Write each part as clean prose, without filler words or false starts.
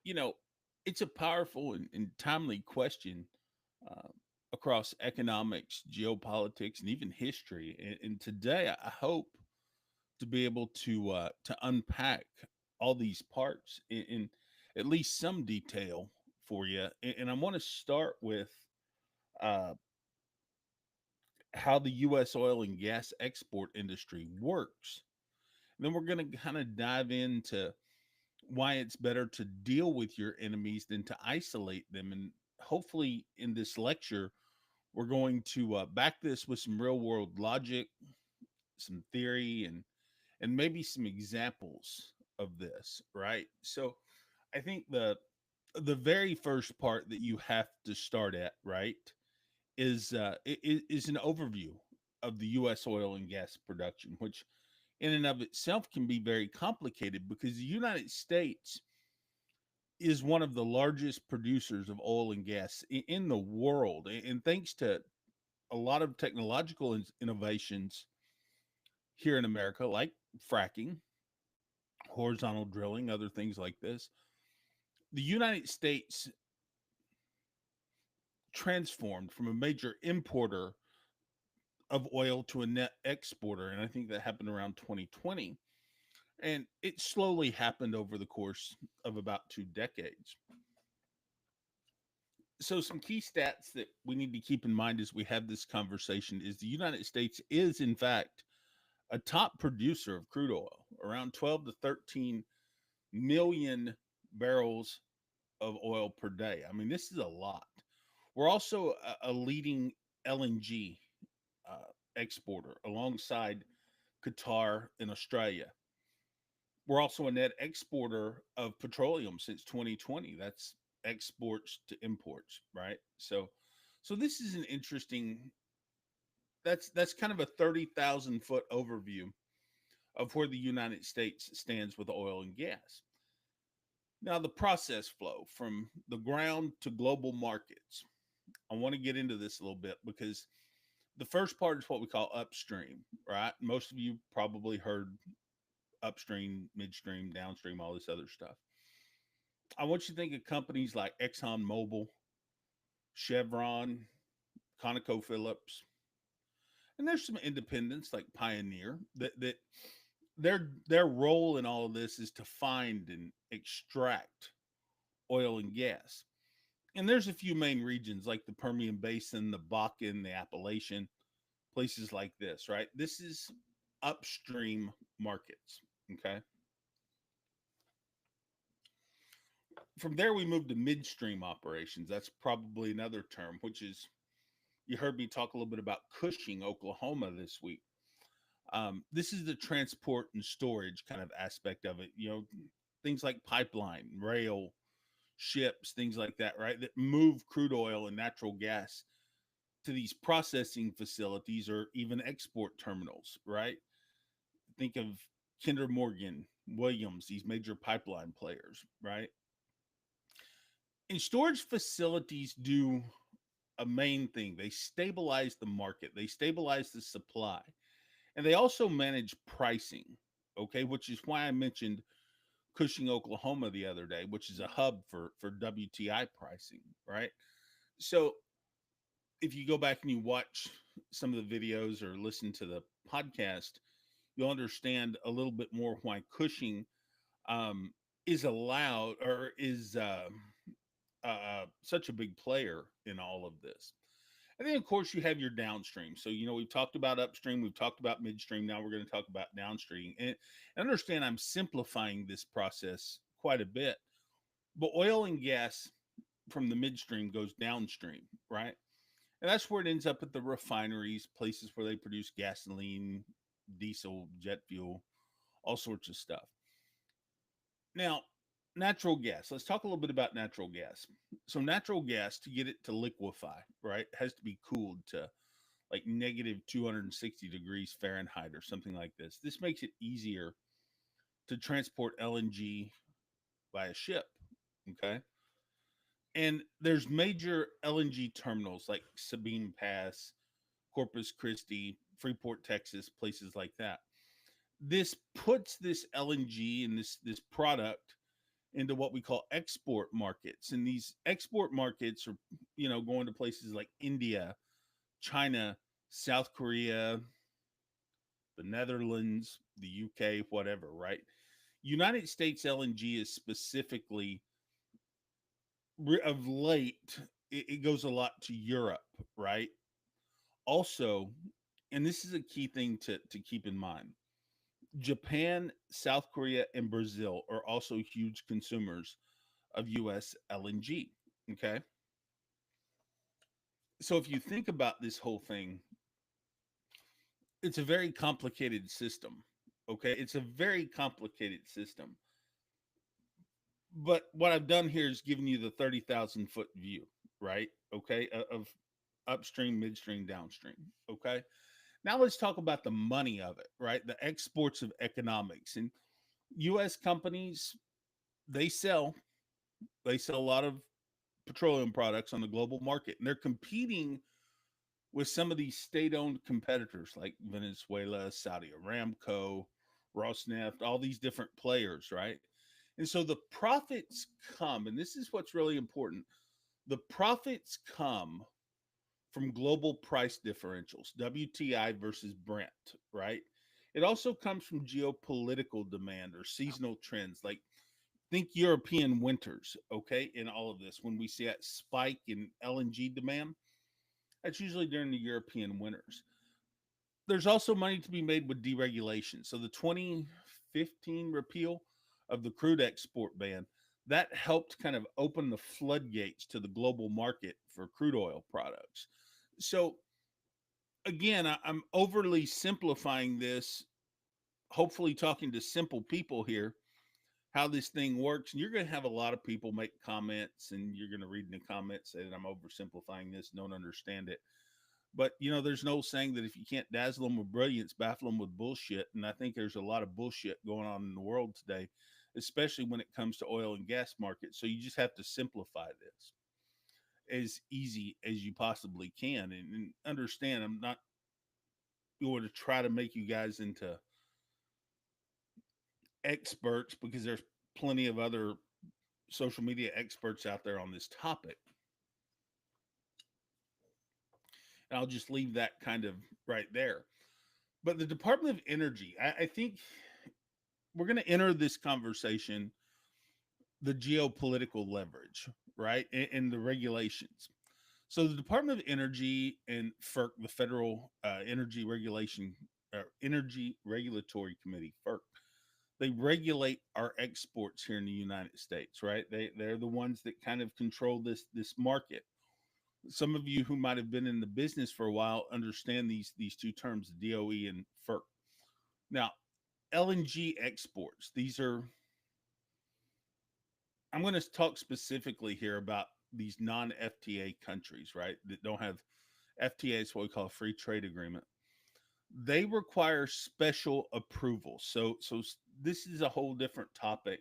you know, it's a powerful and timely question uh, across economics, geopolitics, and even history. And today, I hope to be able to unpack all these parts in at least some detail for you. And I want to start with uh, how the U.S. oil and gas export industry works. And then we're going to kind of dive into why it's better to deal with your enemies than to isolate them. And hopefully, in this lecture, we're going to back this with some real world logic, some theory, and maybe some examples of this. Right. So, I think the very first part that you have to start at, right, is an overview of the U.S. oil and gas production, which in and of itself can be very complicated because the United States is one of the largest producers of oil and gas in the world. And thanks to a lot of technological innovations here in America, like fracking, horizontal drilling, other things like this, the United States transformed from a major importer of oil to a net exporter. And I think that happened around 2020. And it slowly happened over the course of about 2 decades. So some key stats that we need to keep in mind as we have this conversation is the United States is in fact a top producer of crude oil, around 12 to 13 million barrels of oil per day. I mean, this is a lot. We're also a leading LNG exporter alongside Qatar and Australia. We're also a net exporter of petroleum since 2020. That's exports to imports, right? So this is an interesting, that's kind of a 30,000 foot overview of where the United States stands with oil and gas. Now the process flow from the ground to global markets. I want to get into this a little bit because the first part is what we call upstream, right? Most of you probably heard upstream, midstream, downstream, all this other stuff. I want you to think of companies like ExxonMobil, Chevron, ConocoPhillips, and there's some independents like Pioneer that their role in all of this is to find and extract oil and gas. And there's a few main regions like the Permian Basin, the Bakken, the Appalachian, places like this, right? This is upstream markets. Okay. From there, we move to midstream operations. That's probably another term, which is, you heard me talk a little bit about Cushing, Oklahoma this week. This is the transport and storage kind of aspect of it. You know, things like pipeline, rail, ships, things like that, right? That move crude oil and natural gas to these processing facilities or even export terminals, right? Think of Kinder Morgan, Williams, these major pipeline players, right? And storage facilities do a main thing. They stabilize the market, they stabilize the supply, and they also manage pricing. Okay, which is why I mentioned Cushing, Oklahoma the other day, which is a hub for WTI pricing, right? So if you go back and you watch some of the videos or listen to the podcast, you'll understand a little bit more why Cushing is allowed or is such a big player in all of this. And then, of course, you have your downstream. So, you know, we've talked about upstream, we've talked about midstream. Now we're going to talk about downstream. And understand I'm simplifying this process quite a bit. But oil and gas from the midstream goes downstream, right? And that's where it ends up at the refineries, places where they produce gasoline, diesel, jet fuel, all sorts of stuff. Now, natural gas. Let's talk a little bit about natural gas. So, natural gas, to get it to liquefy, right, has to be cooled to like negative 260 degrees Fahrenheit or something like this. This makes it easier to transport LNG by a ship. Okay. And there's major LNG terminals like Sabine Pass, Corpus Christi, Freeport, Texas, places like that. This puts this LNG and this product into what we call export markets. And these export markets are, going to places like India, China, South Korea, the Netherlands, the UK, whatever, right? United States LNG is specifically of late, it goes a lot to Europe, right? Also, and this is a key thing to keep in mind, Japan, South Korea, and Brazil are also huge consumers of US LNG. Okay. So if you think about this whole thing, it's a very complicated system. Okay. It's a very complicated system. But what I've done here is given you the 30,000 foot view, right? Okay. Of upstream, midstream, downstream. Okay. Now let's talk about the money of it, right? The exports of economics. And US companies, they sell they sell a lot of petroleum products on the global market, and they're competing with some of these state-owned competitors like Venezuela, Saudi Aramco, Rosneft, all these different players, right? And so the profits come, and this is what's really important. The profits come from global price differentials, WTI versus Brent, right? It also comes from geopolitical demand or seasonal trends, like think European winters, okay, in all of this. When we see that spike in LNG demand, that's usually during the European winters. There's also money to be made with deregulation. So the 2015 repeal of the crude export ban, that helped kind of open the floodgates to the global market for crude oil products. So again, I'm overly simplifying this, hopefully talking to simple people here, how this thing works. And you're going to have a lot of people make comments, and you're going to read in the comments say that I'm oversimplifying this, don't understand it. But, there's no saying that if you can't dazzle them with brilliance, baffle them with bullshit. And I think there's a lot of bullshit going on in the world today, especially when it comes to oil and gas markets. So you just have to simplify this as easy as you possibly can, and understand I'm not going to try to make you guys into experts, because there's plenty of other social media experts out there on this topic. And I'll just leave that kind of right there. But the Department of Energy, I think we're going to enter this conversation, the geopolitical leverage, right? And the regulations. So the Department of Energy and FERC, the Federal Energy Regulatory Committee, FERC, they regulate our exports here in the United States, right? They're the ones that kind of control this market. Some of you who might have been in the business for a while understand these two terms, DOE and FERC. Now, LNG exports, these are, I'm going to talk specifically here about these non-FTA countries, right? That don't have FTAs, what we call a free trade agreement. They require special approval. So this is a whole different topic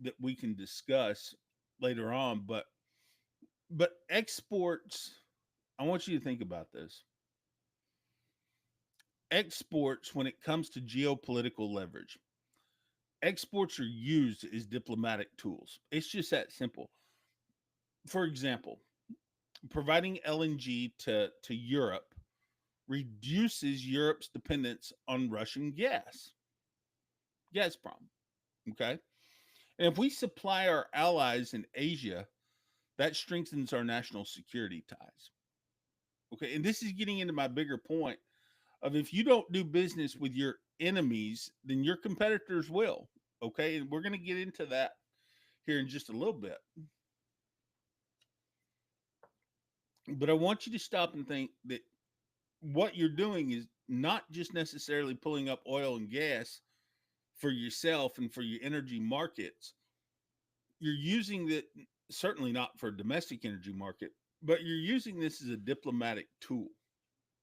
that we can discuss later on, but exports, I want you to think about this. Exports, when it comes to geopolitical leverage, exports are used as diplomatic tools. It's just that simple. For example, providing LNG to Europe reduces Europe's dependence on Russian gas. Gazprom. Okay. And if we supply our allies in Asia, that strengthens our national security ties. Okay. And this is getting into my bigger point of, if you don't do business with your enemies, then your competitors will. Okay. And we're going to get into that here in just a little bit. But I want you to stop and think that what you're doing is not just necessarily pulling up oil and gas for yourself and for your energy markets. You're using that, certainly not for a domestic energy market, but you're using this as a diplomatic tool.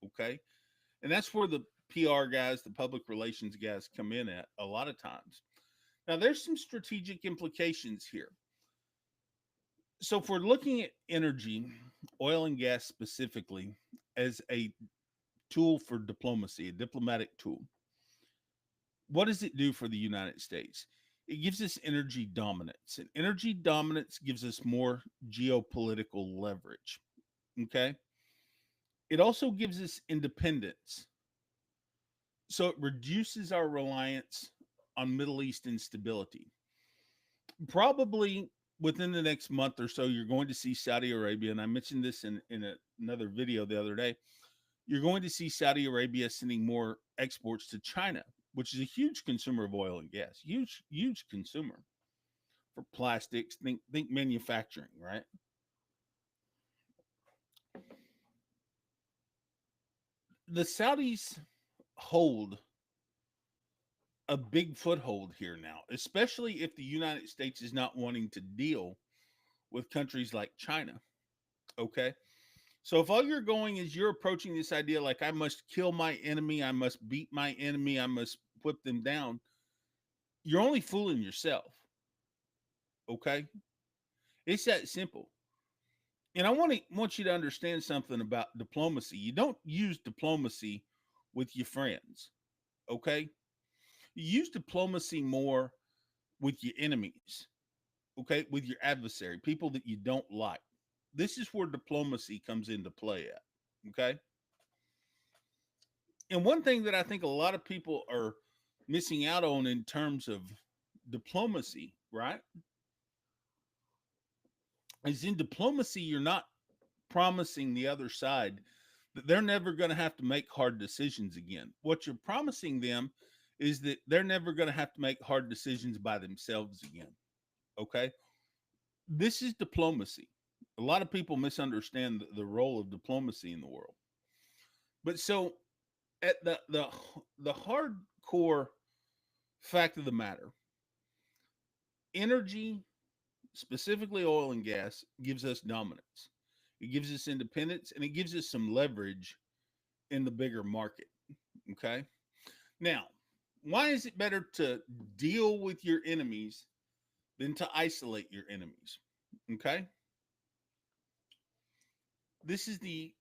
Okay. And that's where the PR guys, the public relations guys, come in at a lot of times. Now, there's some strategic implications here. So, if we're looking at energy, oil and gas specifically, as a tool for diplomacy, a diplomatic tool, what does it do for the United States? It gives us energy dominance, and energy dominance gives us more geopolitical leverage. Okay. It also gives us independence. So it reduces our reliance on Middle East instability. Probably within the next month or so, you're going to see Saudi Arabia, and I mentioned this in another video the other day. You're going to see Saudi Arabia sending more exports to China, which is a huge consumer of oil and gas, huge consumer for plastics. Think manufacturing, right? The Saudis hold a big foothold here now, especially if the United States is not wanting to deal with countries like China. Okay. So if all you're going is you're approaching this idea like I must kill my enemy, I must beat my enemy, I must whip them down, you're only fooling yourself. Okay. It's that simple. And I want you to understand something about diplomacy. You don't use diplomacy with your friends. Okay. You use diplomacy more with your enemies, okay, with your adversary, people that you don't like. This is where diplomacy comes into play at, okay? And one thing that I think a lot of people are missing out on in terms of diplomacy, right, is in diplomacy, you're not promising the other side that they're never going to have to make hard decisions again. What you're promising them is that they're never going to have to make hard decisions by themselves again, okay? This is diplomacy. A lot of people misunderstand the role of diplomacy in the world. But so at the hardcore fact of the matter, energy, specifically oil and gas, gives us dominance. It gives us independence and it gives us some leverage in the bigger market. Okay. Now, why is it better to deal with your enemies than to isolate your enemies? Okay. This is the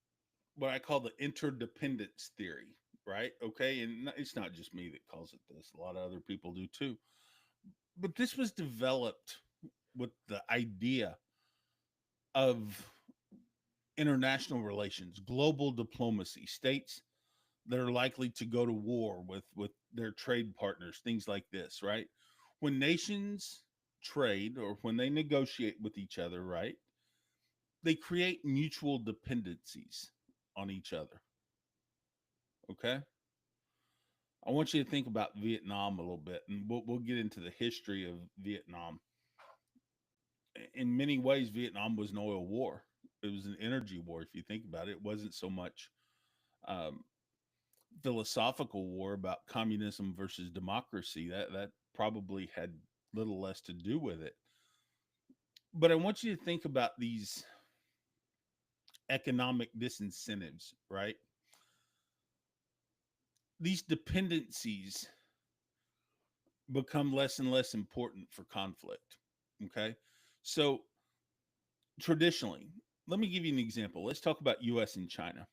what I call the interdependence theory, right? Okay. And it's not just me that calls it this, a lot of other people do too. But this was developed with the idea of international relations, global diplomacy, states that are likely to go to war with their trade partners, things like this, right? When nations trade or when they negotiate with each other, right? They create mutual dependencies on each other. Okay? I want you to think about Vietnam a little bit, and we'll get into the history of Vietnam. In many ways, Vietnam was an oil war. It was an energy war. If you think about it, it wasn't so much um, philosophical war about communism versus democracy. That probably had little less to do with it. But I want you to think about these economic disincentives, right? These dependencies become less and less important for conflict. Okay. So traditionally, let me give you an example. Let's talk about US and China.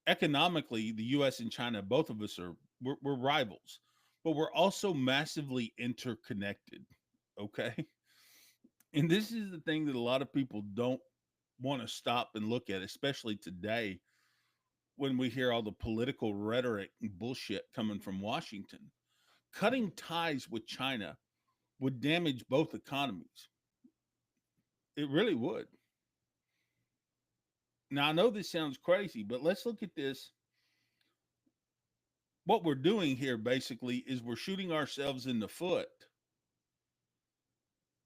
Economically, the US and China, both of us we're rivals, but we're also massively interconnected. Okay. And this is the thing that a lot of people don't want to stop and look at, especially today when we hear all the political rhetoric and bullshit coming from Washington. Cutting ties with China would damage both economies. It really would. Now, I know this sounds crazy, but let's look at this. What we're doing here basically is we're shooting ourselves in the foot,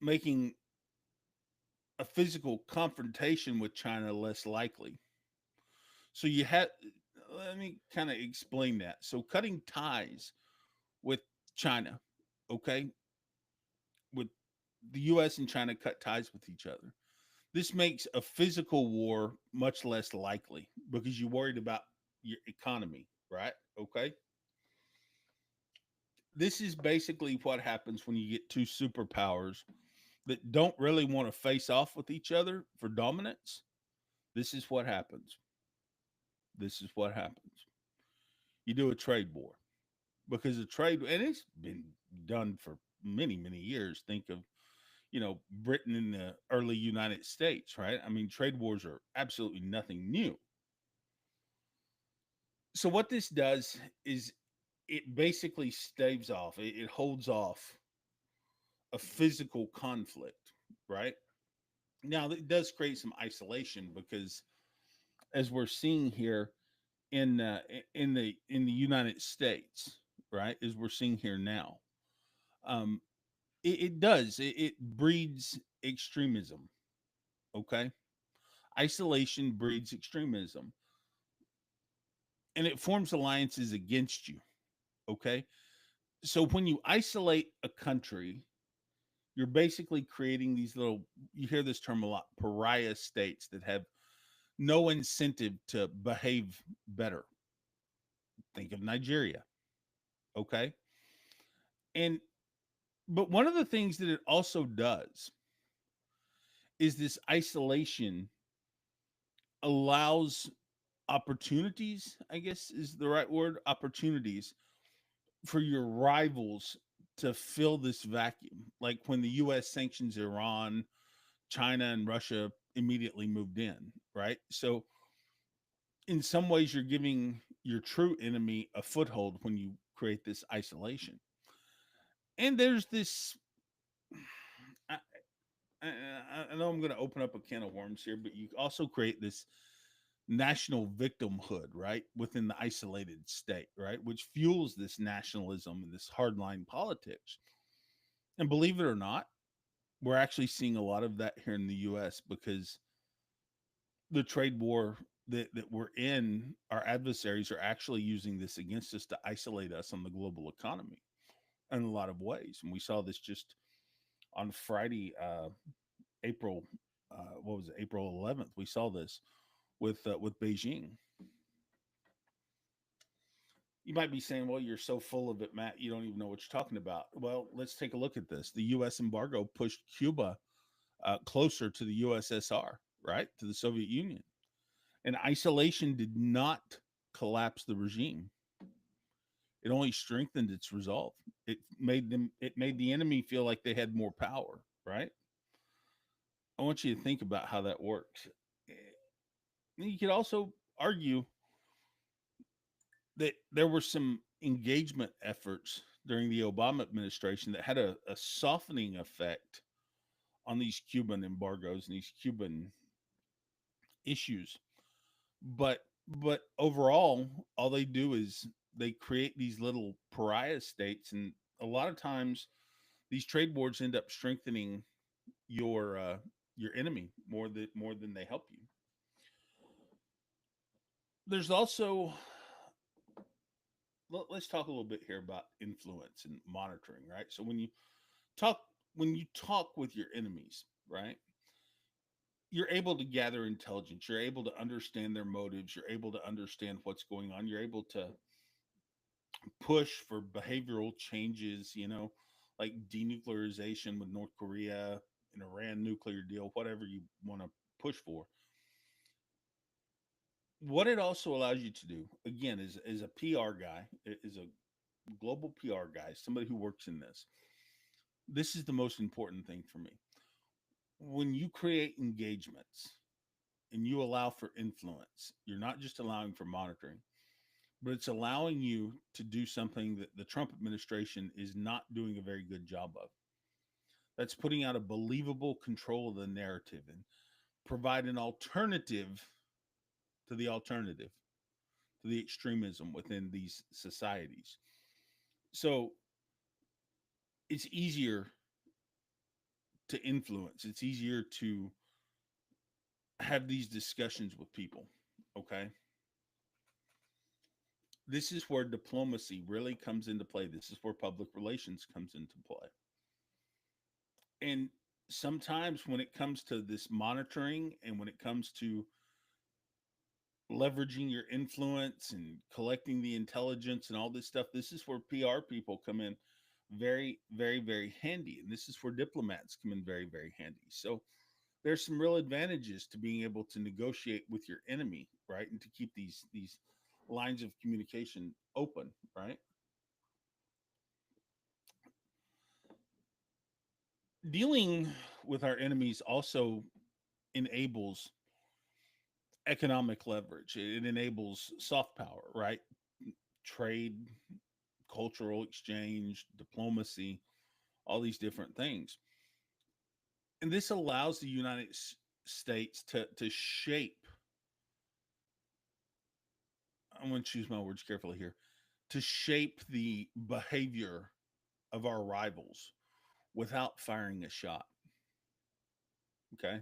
making a physical confrontation with China less likely. So you have, let me kind of explain that. So cutting ties with China, okay, with the US and China cut ties with each other. This makes a physical war much less likely because you're worried about your economy, right? Okay. This is basically what happens when you get two superpowers that don't really want to face off with each other for dominance. This is what happens. This is what happens. You do a trade war because the trade, and it's been done for many, many years. Think of, Britain in the early United States, right? I mean, trade wars are absolutely nothing new. So what this does is it basically staves off, it holds off a physical conflict, right? Now it does create some isolation because, as we're seeing here in the United States, right, as we're seeing here now, um, it breeds extremism. Okay, isolation breeds extremism, and it forms alliances against you. Okay, so when you isolate a country, you're basically creating these little, you hear this term a lot, pariah states that have no incentive to behave better. Think of Nigeria. Okay, and but one of the things that it also does is this isolation allows opportunities, I guess is the right word, opportunities for your rivals to fill this vacuum. Like when the US sanctions Iran, China and Russia immediately moved in, right? So in some ways you're giving your true enemy a foothold when you create this isolation. And there's this, I, I know I'm going to open up a can of worms here, but you also create this national victimhood, right, within the isolated state, right, which fuels this nationalism and this hardline politics. And believe it or not, we're actually seeing a lot of that here in the US because the trade war that we're in, our adversaries are actually using this against us to isolate us on the global economy in a lot of ways. And we saw this just on Friday, April, what was it, April 11th. We saw this with Beijing. You might be saying, well, you're so full of it, Matt, you don't even know what you're talking about. Well, let's take a look at this. The U.S. embargo pushed Cuba closer to the USSR, right, to the Soviet Union. And isolation did not collapse the regime. It only strengthened its resolve. It made the enemy feel like they had more power, right? I want you to think about how that works. You could also argue that there were some engagement efforts during the Obama administration that had a softening effect on these Cuban embargoes and these Cuban issues. But overall, all they do is they create these little pariah states, and a lot of times these trade wars end up strengthening your enemy more than they help you. There's also, let's talk a little bit here about influence and monitoring, right? So talk when you talk with your enemies, right, you're able to gather intelligence, you're able to understand their motives, you're able to understand what's going on, you're able to push for behavioral changes, like denuclearization with North Korea, an Iran nuclear deal, whatever you want to push for. What it also allows you to do, again, is a PR guy, is a global PR guy, somebody who works in this. This is the most important thing for me. When you create engagements and you allow for influence, you're not just allowing for monitoring, but it's allowing you to do something that the Trump administration is not doing a very good job of. That's putting out a believable control of the narrative and provide an alternative to the alternative, to the extremism within these societies. So it's easier to influence, it's easier to have these discussions with people. Okay. This is where diplomacy really comes into play. This is where public relations comes into play. And sometimes when it comes to this monitoring and when it comes to leveraging your influence and collecting the intelligence and all this stuff, this is where PR people come in very, very, very handy. And this is where diplomats come in very, very handy. So there's some real advantages to being able to negotiate with your enemy, right? And to keep these lines of communication open, right? Dealing with our enemies also enables economic leverage. It enables soft power, right? Trade, cultural exchange, diplomacy, all these different things. And this allows the United States to shape, I want to choose my words carefully here, to shape the behavior of our rivals without firing a shot. Okay.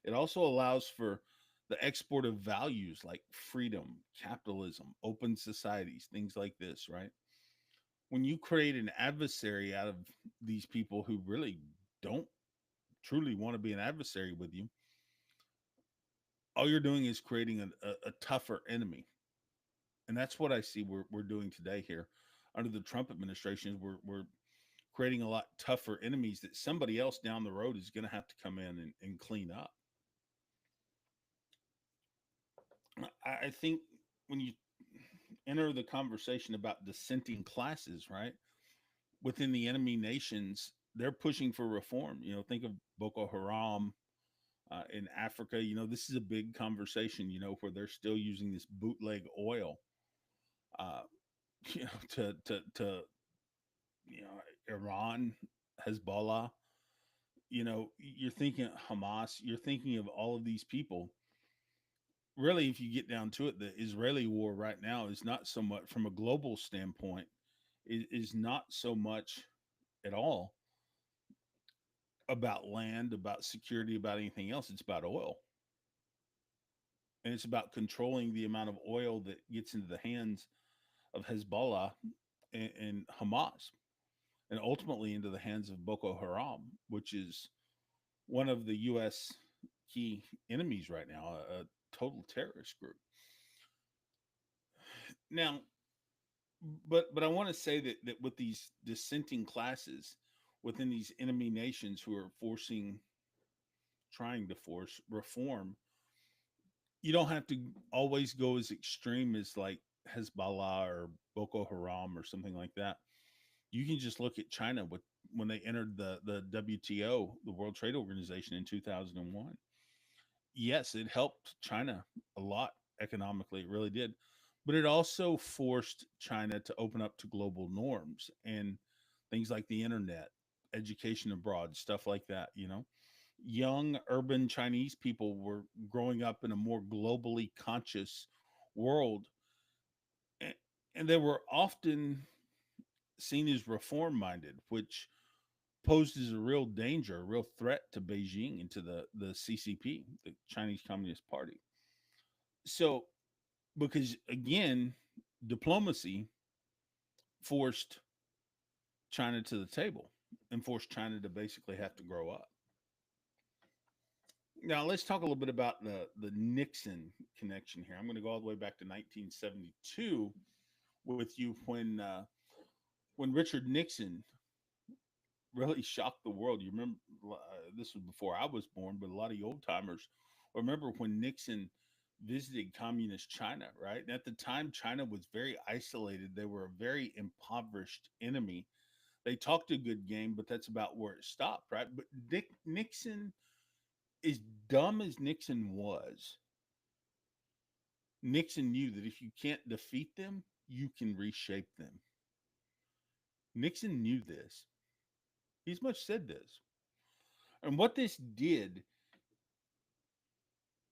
It also allows for the export of values like freedom, capitalism, open societies, things like this, right? When you create an adversary out of these people who really don't truly want to be an adversary with you, all you're doing is creating a tougher enemy. And that's what I see we're doing today here under the Trump administration. We're creating a lot tougher enemies that somebody else down the road is going to have to come in and clean up. I think when you enter the conversation about dissenting classes, right, within the enemy nations, they're pushing for reform. Think of Boko Haram in Africa. This is a big conversation. Where they're still using this bootleg oil, uh, to Iran, Hezbollah. You're thinking Hamas. You're thinking of all of these people. Really, if you get down to it, the Israeli war right now is not so much from a global standpoint, is not so much at all about land, about security, about anything else. It's about oil. And it's about controlling the amount of oil that gets into the hands of Hezbollah and Hamas, and ultimately into the hands of Boko Haram, which is one of the U.S. key enemies right now, a total terrorist group. Now, but I want to say that with these dissenting classes within these enemy nations who are trying to force reform, you don't have to always go as extreme as like Hezbollah or Boko Haram or something like that. You can just look at China with when they entered the WTO, the World Trade Organization, in 2001. Yes, it helped China a lot economically. It really did. But it also forced China to open up to global norms and things like the internet, education abroad, stuff like that. Young urban Chinese people were growing up in a more globally conscious world, and, and they were often seen as reform minded, which poses a real danger, a real threat to Beijing and to the CCP, the Chinese Communist Party. So, because again, diplomacy forced China to the table and forced China to basically have to grow up. Now, let's talk a little bit about the Nixon connection here. I'm going to go all the way back to 1972 with you when Richard Nixon really shocked the world. You remember, this was before I was born, but a lot of you old timers remember when Nixon visited communist China, right? And at the time, China was very isolated. They were a very impoverished enemy. They talked a good game, but that's about where it stopped, right? But Nixon, as dumb as Nixon was, Nixon knew that if you can't defeat them, you can reshape them. Nixon knew this. He's much said this. And what this did,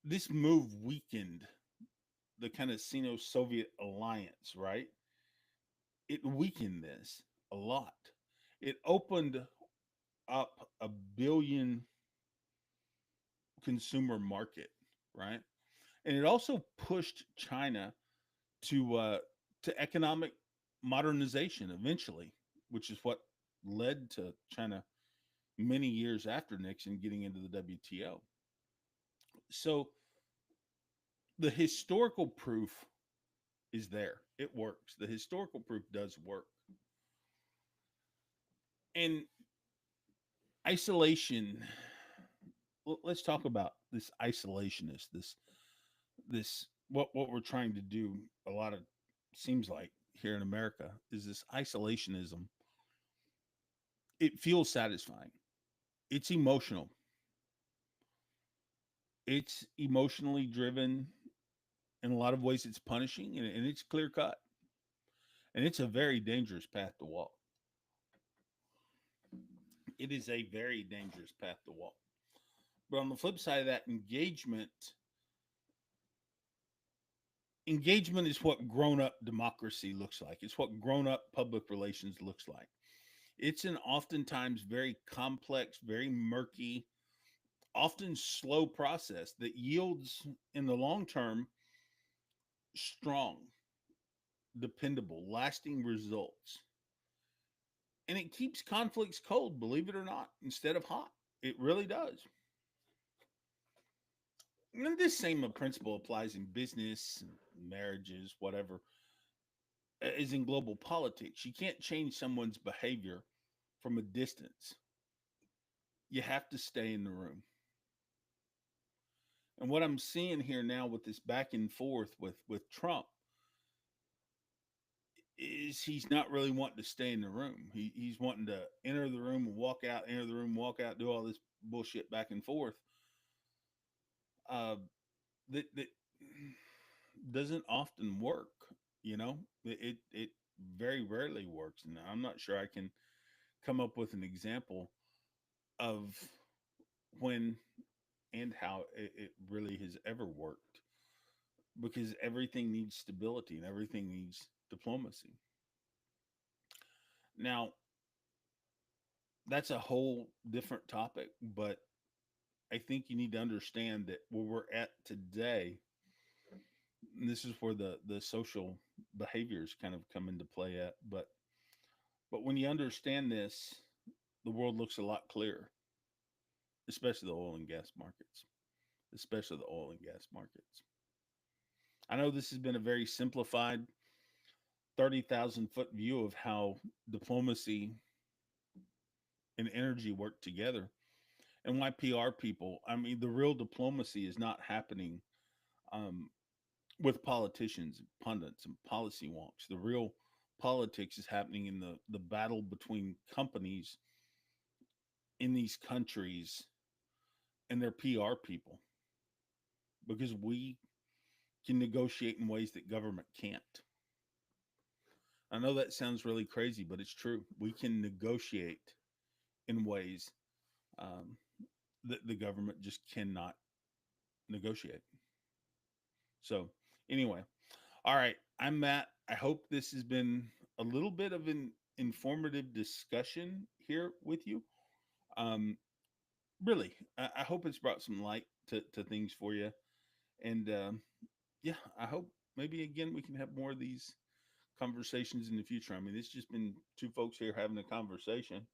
this move weakened the kind of Sino Soviet alliance, right? It weakened this a lot. It opened up a billion consumer market, right? And it also pushed China to uh, to economic modernization eventually, which is what led to China many years after Nixon getting into the WTO. So the historical proof is there. It works. The historical proof does work. And isolation, let's talk about this isolationist, this what we're trying to do a lot of seems like here in America is this isolationism. It feels satisfying. It's emotional. It's emotionally driven. In a lot of ways, it's punishing and it's clear cut. And it's a very dangerous path to walk. It is a very dangerous path to walk. But on the flip side of that, engagement is what grown up democracy looks like. It's what grown up public relations looks like. It's an oftentimes very complex, very murky, often slow process that yields in the long term strong, dependable, lasting results. And it keeps conflicts cold, believe it or not, instead of hot. It really does. And this same principle applies in business, marriages, whatever, as in global politics. You can't change someone's behavior from a distance. You have to stay in the room. And what I'm seeing here now with this back and forth with Trump is he's not really wanting to stay in the room. He's wanting to enter the room and walk out, enter the room, walk out, do all this bullshit back and forth. Uh, that doesn't often work. You know, it very rarely works, and I'm not sure I can come up with an example of when and how it really has ever worked because everything needs stability and everything needs diplomacy. Now, that's a whole different topic, but I think you need to understand that where we're at today, and this is where the social behaviors kind of come into play at. But when you understand this, the world looks a lot clearer, especially the oil and gas markets, especially the oil and gas markets. I know this has been a very simplified 30,000-foot view of how diplomacy and energy work together and why PR people, I mean, the real diplomacy is not happening um, with politicians, pundits, and policy wonks. The real politics is happening in the battle between companies in these countries and their PR people because we can negotiate in ways that government can't. I know that sounds really crazy, but it's true. We can negotiate in ways um, that the government just cannot negotiate. So, anyway, all right, I'm Matt. I hope this has been a little bit of an informative discussion here with you. Um, really, I hope it's brought some light to things for you. And yeah, I hope maybe again we can have more of these conversations in the future. I mean, it's just been two folks here having a conversation,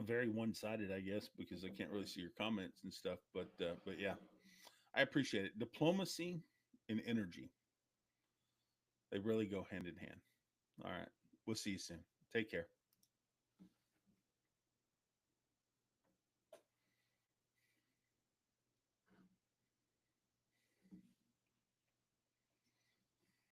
very one sided, I guess, because I can't really see your comments and stuff. But yeah, I appreciate it. Diplomacy and energy, they really go hand in hand. All right. We'll see you soon. Take care.